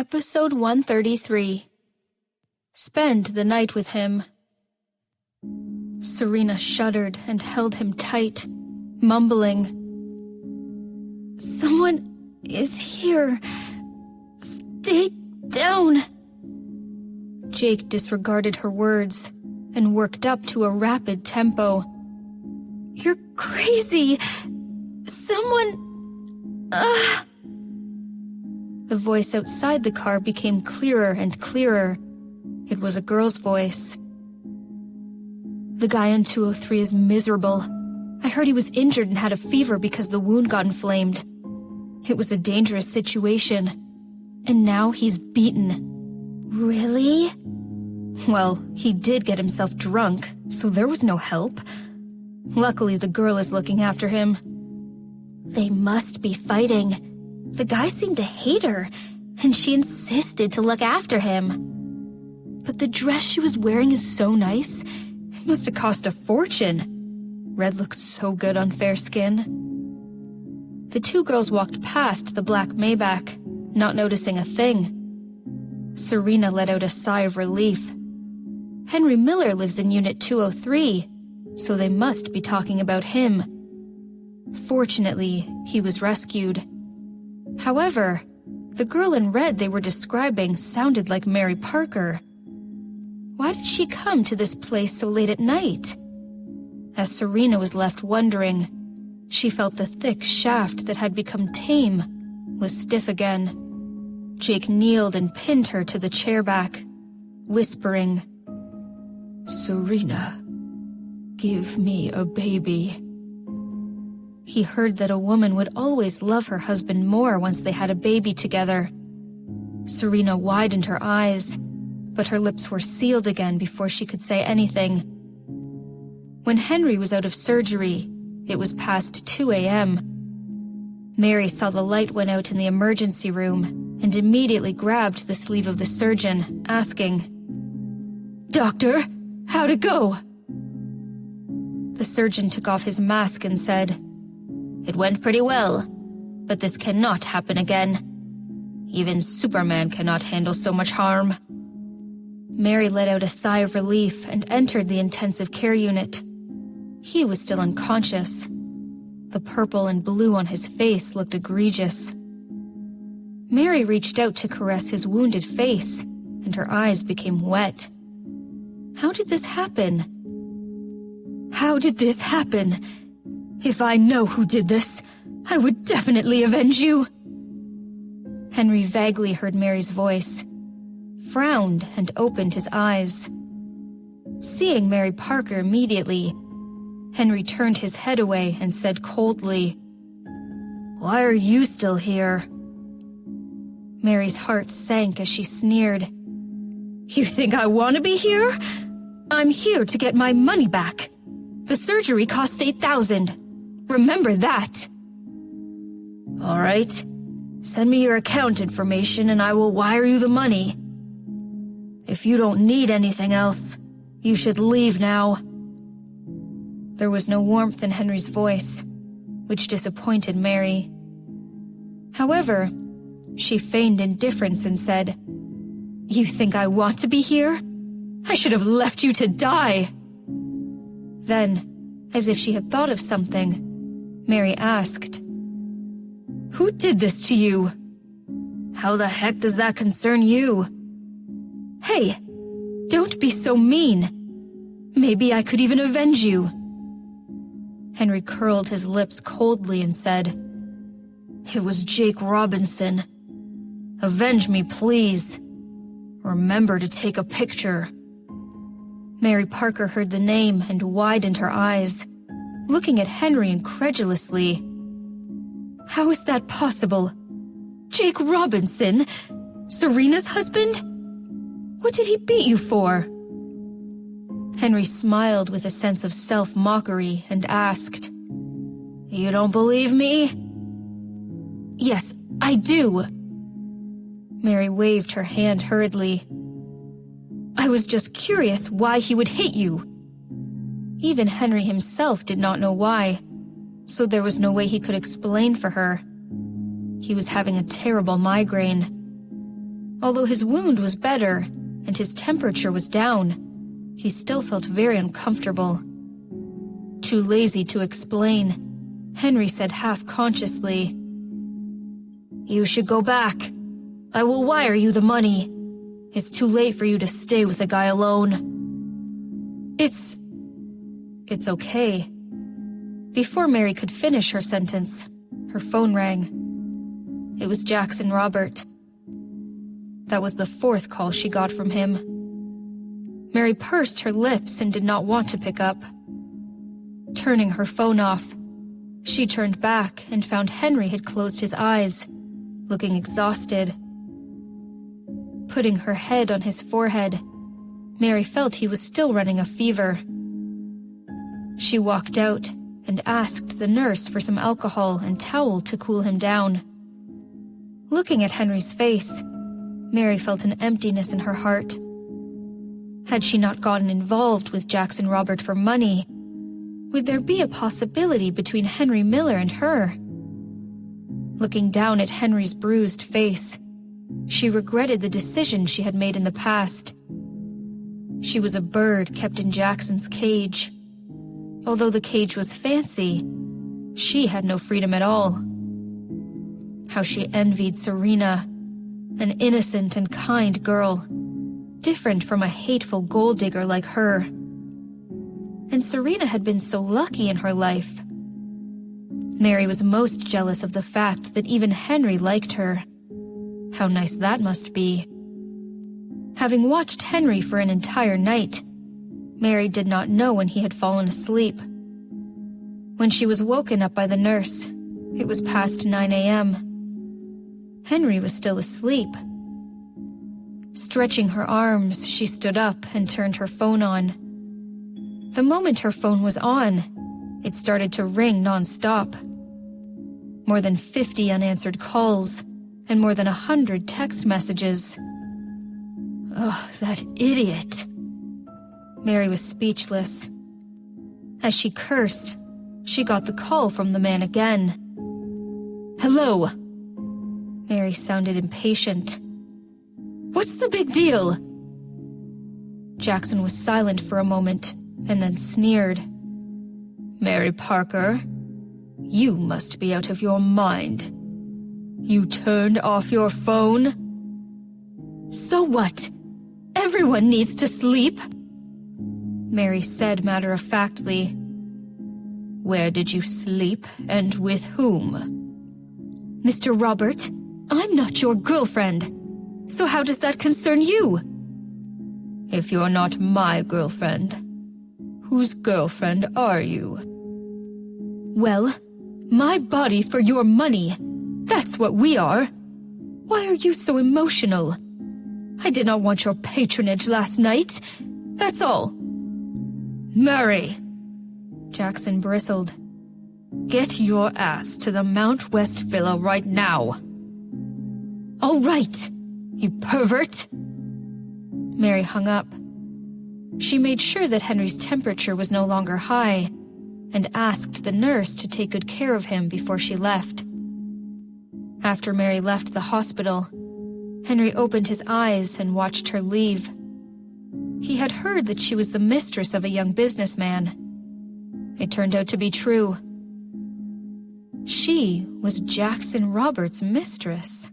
Episode 133. Spend the night with him. Serena shuddered and held him tight, mumbling, "Someone is here. Stay down." Jake disregarded her words and worked up to a rapid tempo. "You're crazy. Someone... The voice outside the car became clearer and clearer. It was a girl's voice. "The guy on 203 is miserable. I heard he was injured and had a fever because the wound got inflamed. It was a dangerous situation. And now he's beaten." "Really?" "Well, he did get himself drunk, so there was no help. Luckily, the girl is looking after him." "They must be fighting. The guy seemed to hate her, and she insisted to look after him. But the dress she was wearing is so nice. It must have cost a fortune. Red looks so good on fair skin." The two girls walked past the black Maybach, not noticing a thing. Serena let out a sigh of relief. Henry Miller lives in Unit 203, so they must be talking about him. Fortunately, he was rescued. However, the girl in red they were describing sounded like Mary Parker. Why did she come to this place so late at night? As Serena was left wondering, she felt the thick shaft that had become tame was stiff again. Jake kneeled and pinned her to the chair back, whispering, "Serena, give me a baby." He heard that a woman would always love her husband more once they had a baby together. Serena widened her eyes, but her lips were sealed again before she could say anything. When Henry was out of surgery, it was past 2 a.m. Mary saw the light went out in the emergency room and immediately grabbed the sleeve of the surgeon, asking, "Doctor, how'd it go?" The surgeon took off his mask and said, "It went pretty well, but this cannot happen again. Even Superman cannot handle so much harm." Mary let out a sigh of relief and entered the intensive care unit. He was still unconscious. The purple and blue on his face looked egregious. Mary reached out to caress his wounded face, and her eyes became wet. How did this happen? "How did this happen? If I know who did this, I would definitely avenge you." Henry vaguely heard Mary's voice, frowned and opened his eyes. Seeing Mary Parker immediately, Henry turned his head away and said coldly, "Why are you still here?" Mary's heart sank as she sneered, "You think I want to be here? I'm here to get my money back. The surgery cost $8,000. Remember that." "All right. Send me your account information and I will wire you the money. If you don't need anything else, you should leave now." There was no warmth in Henry's voice, which disappointed Mary. However, she feigned indifference and said, "You think I want to be here? I should have left you to die." Then, as if she had thought of something, Mary asked, "Who did this to you?" "How the heck does that concern you?" "Hey, don't be so mean. Maybe I could even avenge you." Henry curled his lips coldly and said, "It was Jake Robinson. Avenge me, please. Remember to take a picture." Mary Parker heard the name and widened her eyes, looking at Henry incredulously. "How is that possible? Jake Robinson? Serena's husband? What did he beat you for?" Henry smiled with a sense of self-mockery and asked, "You don't believe me?" "Yes, I do." Mary waved her hand hurriedly. "I was just curious why he would hit you." Even Henry himself did not know why, so there was no way he could explain for her. He was having a terrible migraine. Although his wound was better and his temperature was down, he still felt very uncomfortable. Too lazy to explain, Henry said half-consciously, "You should go back. I will wire you the money. It's too late for you to stay with the guy alone." It's okay." Before Mary could finish her sentence, her phone rang. It was Jackson Robert. That was the 4th call she got from him. Mary pursed her lips and did not want to pick up. Turning her phone off, she turned back and found Henry had closed his eyes, looking exhausted. Putting her head on his forehead, Mary felt he was still running a fever. She walked out and asked the nurse for some alcohol and towel to cool him down. Looking at Henry's face, Mary felt an emptiness in her heart. Had she not gotten involved with Jackson Robert for money, would there be a possibility between Henry Miller and her? Looking down at Henry's bruised face, she regretted the decision she had made in the past. She was a bird kept in Jackson's cage. Although the cage was fancy, she had no freedom at all. How she envied Serena, an innocent and kind girl, different from a hateful gold digger like her. And Serena had been so lucky in her life. Mary was most jealous of the fact that even Henry liked her. How nice that must be. Having watched Henry for an entire night, Mary did not know when he had fallen asleep. When she was woken up by the nurse, it was past 9 a.m. Henry was still asleep. Stretching her arms, she stood up and turned her phone on. The moment her phone was on, it started to ring non-stop. More than 50 unanswered calls and more than 100 text messages. Oh, that idiot. Mary was speechless. As she cursed, she got the call from the man again. "Hello." Mary sounded impatient. "What's the big deal?" Jackson was silent for a moment and then sneered. "Mary Parker, you must be out of your mind. You turned off your phone?" "So what? Everyone needs to sleep," Mary said matter-of-factly. "Where did you sleep and with whom?" "Mr. Robert, I'm not your girlfriend. So how does that concern you?" "If you're not my girlfriend, whose girlfriend are you?" "Well, my body for your money. That's what we are. Why are you so emotional? I did not want your patronage last night. That's all." "Mary!" Jackson bristled. "Get your ass to the Mount West Villa right now." "All right, you pervert!" Mary hung up. She made sure that Henry's temperature was no longer high and asked the nurse to take good care of him before she left. After Mary left the hospital, Henry opened his eyes and watched her leave. He had heard that she was the mistress of a young businessman. It turned out to be true. She was Jackson Roberts' mistress.